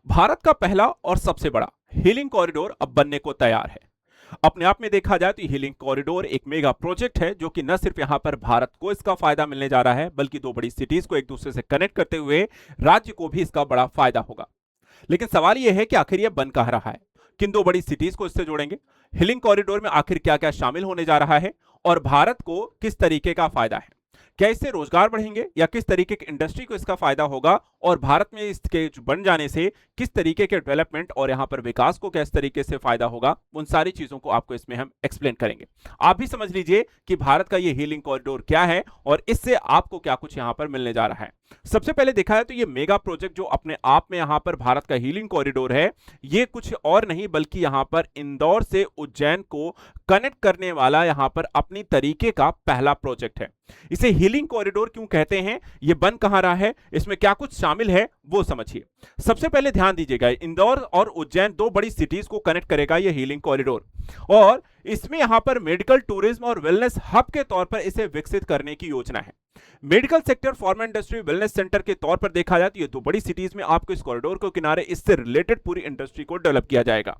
भारत का पहला और सबसे बड़ा हीलिंग कॉरिडोर अब बनने को तैयार है। अपने आप में देखा जाए तो हीलिंग कॉरिडोर एक मेगा प्रोजेक्ट है जो कि न सिर्फ यहां पर भारत को इसका फायदा मिलने जा रहा है, बल्कि दो बड़ी सिटीज को एक दूसरे से कनेक्ट करते हुए राज्य को भी इसका बड़ा फायदा होगा। लेकिन सवाल यह है कि आखिर यह बन कहां रहा है, किन दो बड़ी सिटीज को इससे जोड़ेंगे, हीलिंग कॉरिडोर में आखिर क्या क्या शामिल होने जा रहा है और भारत को किस तरीके का फायदा है, क्या इससे रोजगार बढ़ेंगे या किस तरीके की इंडस्ट्री को इसका फायदा होगा, और भारत में इसके बन जाने से किस तरीके के डेवलपमेंट और यहां पर विकास को किस तरीके से फायदा होगा, उन सारी चीजों को आपको इसमें हम एक्सप्लेन करेंगे। आप भी समझ लीजिए कि भारत का ये हीलिंग कॉरिडोर क्या है और इससे आपको क्या कुछ यहां पर मिलने जा रहा है। सबसे पहले देखा है तो ये मेगा प्रोजेक्ट जो अपने आप में यहां पर भारत का हीलिंग कॉरिडोर है, ये कुछ और नहीं बल्कि यहां पर इंदौर से उज्जैन को कनेक्ट करने वाला यहां पर अपनी तरीके का पहला प्रोजेक्ट है। इसे हीलिंग कॉरिडोर क्यों कहते हैं, ये बन कहां रहा है, इसमें क्या कुछ शामिल है वो समझिए। सबसे पहले ध्यान दीजिएगा, इंदौर और उज्जैन दो बड़ी सिटीज को कनेक्ट करेगा ये हीलिंग कॉरिडोर, और इसमें यहां पर मेडिकल टूरिज्म और वेलनेस हब के तौर पर इसे विकसित करने की योजना है। Medical sector, pharma industry, wellness centre के तौर पर देखा जाए तो ये दो बड़ी सिटीज में आपको इस कॉरिडोर के किनारे इससे रिलेटेड पूरी इंडस्ट्री को डेवलप किया जाएगा।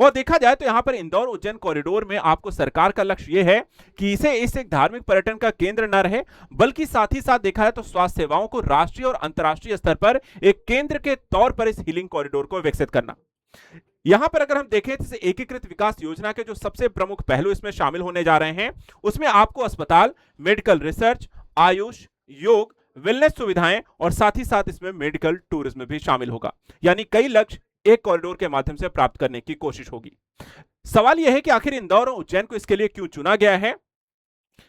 और देखा जाए तो यहां पर इंदौर उज्जैन कॉरिडोर में आपको सरकार का लक्ष्य यह है कि इसे एक धार्मिक पर्यटन का केंद्र न रहे, बल्कि साथ ही साथ देखा जाए तो स्वास्थ्य सेवाओं को राष्ट्रीय और अंतर्राष्ट्रीय स्तर पर एक केंद्र के तौर पर इस हीलिंग कॉरिडोर को विकसित करना। यहां पर अगर हम देखें तो एकीकृत विकास योजना के जो सबसे प्रमुख पहलू इसमें शामिल होने जा रहे हैं, उसमें आपको अस्पताल, मेडिकल रिसर्च, आयुष, योग, वेलनेस सुविधाएं और साथ ही साथ इसमें मेडिकल टूरिज्म भी शामिल होगा। यानी कई लक्ष्य एक कॉरिडोर के माध्यम से प्राप्त करने की कोशिश होगी। सवाल यह है कि आखिर इंदौर और उज्जैन को इसके लिए क्यों चुना गया है,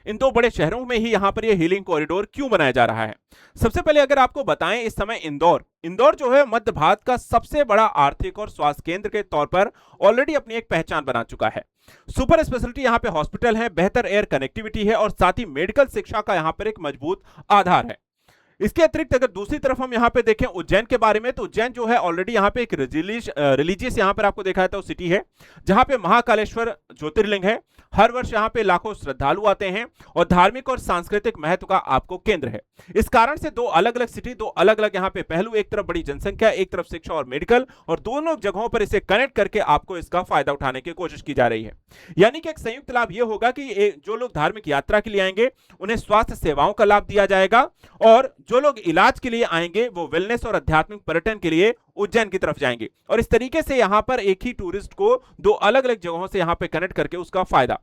इन दो बड़े शहरों में ही यहां पर यह हीलिंग कॉरिडोर क्यों बनाया जा रहा है। सबसे पहले अगर आपको बताएं, इस समय इंदौर जो है मध्य भारत का सबसे बड़ा आर्थिक और स्वास्थ्य केंद्र के तौर पर ऑलरेडी अपनी एक पहचान बना चुका है। सुपर स्पेशलिटी यहां पे हॉस्पिटल है, बेहतर एयर कनेक्टिविटी है और साथ ही मेडिकल शिक्षा का यहां पर एक मजबूत आधार है। इसके अतिरिक्त अगर दूसरी तरफ हम यहां पे देखें उज्जैन के बारे में, तो उज्जैन जो है ऑलरेडी यहां पे एक रिलीजियस यहां पर आपको देखा जाता है सिटी है, जहां पे महाकालेश्वर ज्योतिर्लिंग है। हर वर्ष यहां पे लाखों श्रद्धालु आते हैं और धार्मिक और सांस्कृतिक महत्व का आपको केंद्र है। इस कारण से दो अलग अलग सिटी, दो अलग अलग यहां पे पहलू, एक तरफ बड़ी जनसंख्या, एक तरफ शिक्षा और मेडिकल, और दोनों जगहों पर इसे कनेक्ट करके आपको इसका फायदा उठाने की कोशिश की जा रही है। यानी कि एक संयुक्त लाभ यह होगा कि जो लोग धार्मिक यात्रा के लिए आएंगे उन्हें स्वास्थ्य सेवाओं का लाभ दिया जाएगा, और जो लोग इलाज के लिए आएंगे वो वेलनेस और आध्यात्मिक पर्यटन के लिए उज्जैन की तरफ जाएंगे। और इस तरीके से यहां पर एक ही टूरिस्ट को दो अलग अलग जगहों से यहां पे कनेक्ट करके उसका फायदा।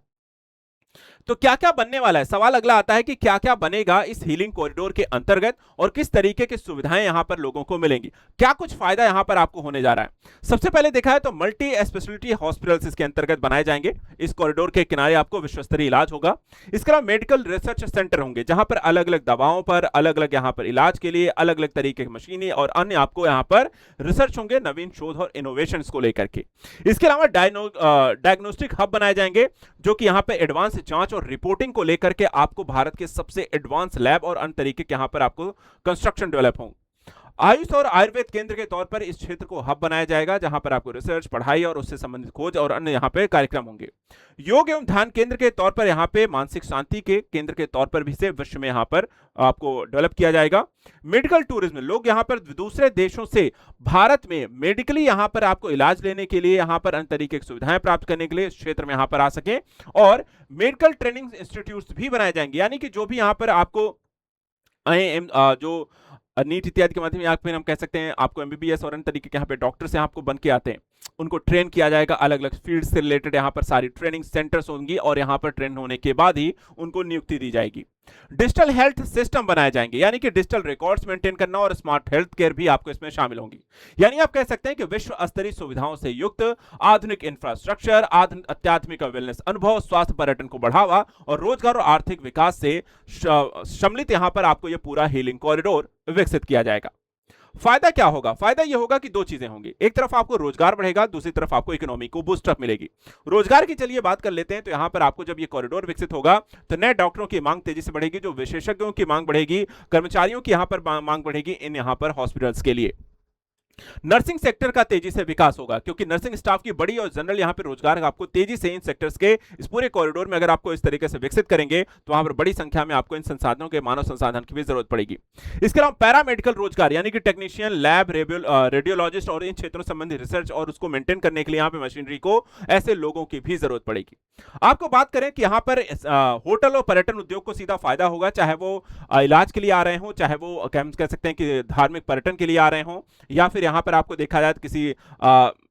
तो क्या क्या बनने वाला है, सवाल अगला आता है कि क्या क्या बनेगा इस हीलिंग कॉरिडोर के अंतर्गत और किस तरीके की सुविधाएं यहां पर लोगों को मिलेंगी, क्या कुछ फायदा यहां पर आपको होने जा रहा है। सबसे पहले देखा है तो मल्टी स्पेशलिटी हॉस्पिटल्स इसके अंतर्गत बनाए जाएंगे। इस कॉरिडोर के किनारे आपको विश्वस्तरीय इलाज होगा। इसके अलावा मेडिकल रिसर्च सेंटर होंगे, जहां पर अलग अलग दवाओं पर, अलग अलग यहां पर इलाज के लिए अलग अलग तरीके की मशीनें और अन्य आपको यहां पर रिसर्च होंगे, नवीन शोध और इनोवेशन को लेकर के। इसके अलावा डायग्नोस्टिक हब बनाए जाएंगे, जो कि यहां पर एडवांस जांच और रिपोर्टिंग को लेकर के आपको भारत के सबसे एडवांस लैब और अन्य तरीके के यहां पर आपको कंस्ट्रक्शन डेवलप होंगे। आयुष और आयुर्वेद केंद्र के तौर पर इस क्षेत्र को हब बनाया जाएगा, जहां पर आपको रिसर्च, पढ़ाई और उससे संबंधित खोज और अन्य यहां पे कार्यक्रम होंगे। योग एवं ध्यान केंद्र के तौर पर यहां पे मानसिक शांति के केंद्र के तौर पर भी से विश्व में यहां पर आपको डेवलप किया जाएगा। मेडिकल टूरिज्म, लोग यहां पर दूसरे देशों से भारत में मेडिकली यहां पर आपको इलाज लेने के लिए, यहां पर अन्य तरीके की सुविधाएं प्राप्त करने के लिए इस क्षेत्र में यहां पर आ सके। और मेडिकल ट्रेनिंग इंस्टीट्यूट भी बनाए जाएंगे, यानी कि जो भी यहां पर आपको IIM जो नीट इत्यादि के माध्यम, या फिर हम कह सकते हैं आपको MBBS और अन्य तरीके के यहाँ पे डॉक्टर्स यहाँ आपको बन के आते हैं, उनको ट्रेन किया जाएगा। अलग अलग फील्ड से रिलेटेड यहाँ पर सारी ट्रेनिंग सेंटर्स होंगी और यहाँ पर ट्रेन होने के बाद ही उनको नियुक्ति दी जाएगी। डिजिटल हेल्थ सिस्टम बनाए जाएंगे, यानी कि डिजिटल रिकॉर्ड्स मेंटेन करना और स्मार्ट हेल्थ केयर भी आपको इसमें शामिल होंगी। यानी आप कह सकते हैं कि विश्व स्तरीय सुविधाओं से युक्त आधुनिक इंफ्रास्ट्रक्चर, अत्याधुनिक वेलनेस अनुभव, स्वास्थ्य पर्यटन को बढ़ावा और रोजगार और आर्थिक विकास से सम्मिलित यहां पर आपको यह पूरा हीलिंग कॉरिडोर विकसित किया जाएगा। फायदा क्या होगा, फायदा यह होगा कि दो चीजें होंगी, एक तरफ आपको रोजगार बढ़ेगा, दूसरी तरफ आपको इकोनॉमी को बूस्टअप मिलेगी। रोजगार की चलिए बात कर लेते हैं, तो यहां पर आपको जब ये कॉरिडोर विकसित होगा तो नए डॉक्टरों की मांग तेजी से बढ़ेगी, जो विशेषज्ञों की मांग बढ़ेगी, कर्मचारियों की यहां पर मांग बढ़ेगी इन यहां पर हॉस्पिटल्स के लिए। नर्सिंग सेक्टर का तेजी से विकास होगा क्योंकि नर्सिंग स्टाफ की बड़ी और जनरल यहां पर रोजगार आपको तेजी से इन सेक्टर्स के इस पूरे कॉरिडोर में अगर आपको इस तरीके से विकसित करेंगे तो वहां पर बड़ी संख्या में आपको इन संसाधनों के मानव संसाधन की भी जरूरत पड़ेगी। इसके अलावा पैरामेडिकल रोजगार यानी कि टेक्नीशियन, लैब, रेडियोलॉजिस्ट और इन क्षेत्रों संबंधी रिसर्च और उसको मेंटेन करने के लिए यहां पर मशीनरी को ऐसे लोगों की भी जरूरत पड़ेगी। आपको बात करें कि यहां पर होटल और पर्यटन उद्योग को सीधा फायदा होगा, चाहे वो इलाज के लिए आ रहे हो, चाहे वो कह सकते हैं कि धार्मिक पर्यटन के लिए आ रहे हो, या फिर यहां पर आपको देखा जाए किसी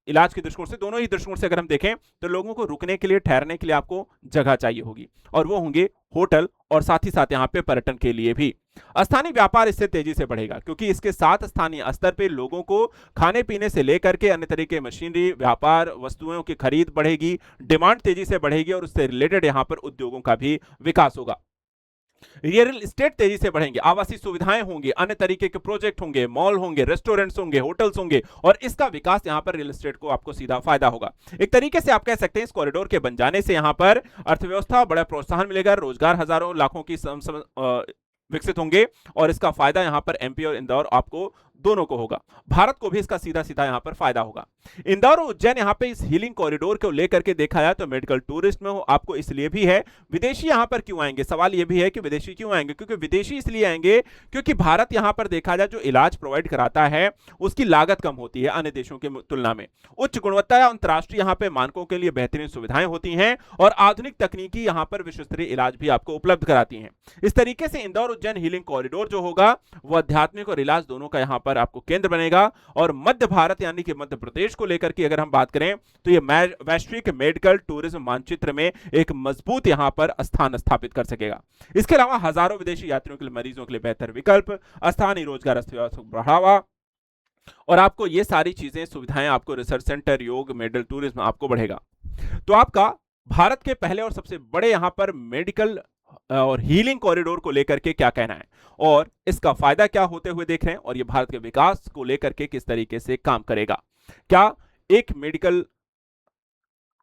इलाज के दृष्टिकोण से, दोनों ही दृष्टिकोण से अगर हम देखें तो लोगों को रुकने के लिए, ठहरने के लिए आपको जगह चाहिए होगी और वो होंगे होटल और साथ ही साथ यहाँ पे पर्यटन के लिए भी। स्थानीय व्यापार इससे तेजी से बढ़ेगा क्योंकि इसके साथ स्थानीय स्तर पे लोगों को खाने पीने से लेकर के अन्य तरीके मशीनरी, व्यापार, वस्तुओं की खरीद बढ़ेगी, डिमांड तेजी से बढ़ेगी और उससे रिलेटेड यहाँ पर उद्योगों का भी विकास होगा। रियल एस्टेट तेजी से बढ़ेंगे, आवासीय सुविधाएं होंगी, अन्य तरीके के प्रोजेक्ट होंगे, मॉल होंगे, रेस्टोरेंट्स होंगे, होटल्स होंगे और इसका विकास यहां पर रियल एस्टेट को आपको सीधा फायदा होगा। एक तरीके से आप कह सकते हैं इस कॉरिडोर के बन जाने से यहां पर अर्थव्यवस्था बड़ा प्रोत्साहन मिलेगा, रोजगार हजारों लाखों की विकसित होंगे और इसका फायदा यहां पर एमपी और इंदौर आपको दोनों को होगा। भारत को भी इसका सीधा सीधा यहां पर फायदा होगा। इंदौर और उज्जैन यहां पे इस हीलिंग कॉरिडोर को लेकर के देखा जाए तो मेडिकल टूरिस्ट में आपको इसलिए भी है, विदेशी यहां पर क्यों आएंगे? सवाल यह भी है कि विदेशी क्यों आएंगे, क्योंकि विदेशी इसलिए आएंगे क्योंकि भारत यहां पर देखा जाए जो इलाज प्रोवाइड कराता है उसकी लागत कम होती है अन्य देशों की तुलना में, उच्च गुणवत्ता या अंतरराष्ट्रीय यहां पे मानकों के लिए बेहतरीन सुविधाएं होती हैं और आधुनिक तकनीकी यहां पर विश्व स्तरीय इलाज भी आपको उपलब्ध कराती हैं। इस तरीके से इंदौर उज्जैन हीलिंग कॉरिडोर जो होगा वो आध्यात्मिक और इलाज दोनों का यहां पर आपको केंद्र बनेगा और मध्य भारत यानी कि मध्य प्रदेश को लेकर के अगर हम बात करें तो ये वैश्विक मेडिकल टूरिज्म मानचित्र में एक मजबूत यहां पर स्थान स्थापित कर सकेगा। इसके अलावा हजारों विदेशी यात्रियों के लिए, मरीजों के लिए बेहतर विकल्प, स्थानीय रोजगार अर्थव्यवस्था को बढ़ावा और आपको ये सारी चीजें, सुविधाएं आपको, रिसर्च सेंटर, योग, मेडिकल टूरिज्म आपको बढ़ेगा। तो आपका भारत के पहले और सबसे बड़े यहां पर मेडिकल और हीलिंग कॉरिडोर को लेकर के क्या कहना है और इसका फायदा क्या होते हुए देख रहे हैं और ये भारत के विकास को लेकर के किस तरीके से काम करेगा? क्या एक मेडिकल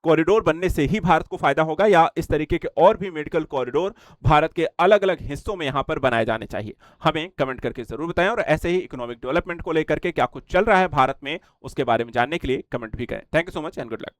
कॉरिडोर बनने से ही भारत को फायदा होगा या इस तरीके के और भी मेडिकल कॉरिडोर भारत के अलग अलग हिस्सों में यहां पर बनाए जाने चाहिए? हमें कमेंट करके जरूर बताएं और ऐसे ही इकोनॉमिक डेवलपमेंट को लेकर के क्या कुछ चल रहा है भारत में उसके बारे में जानने के लिए कमेंट भी करें। Thank you so much and good luck.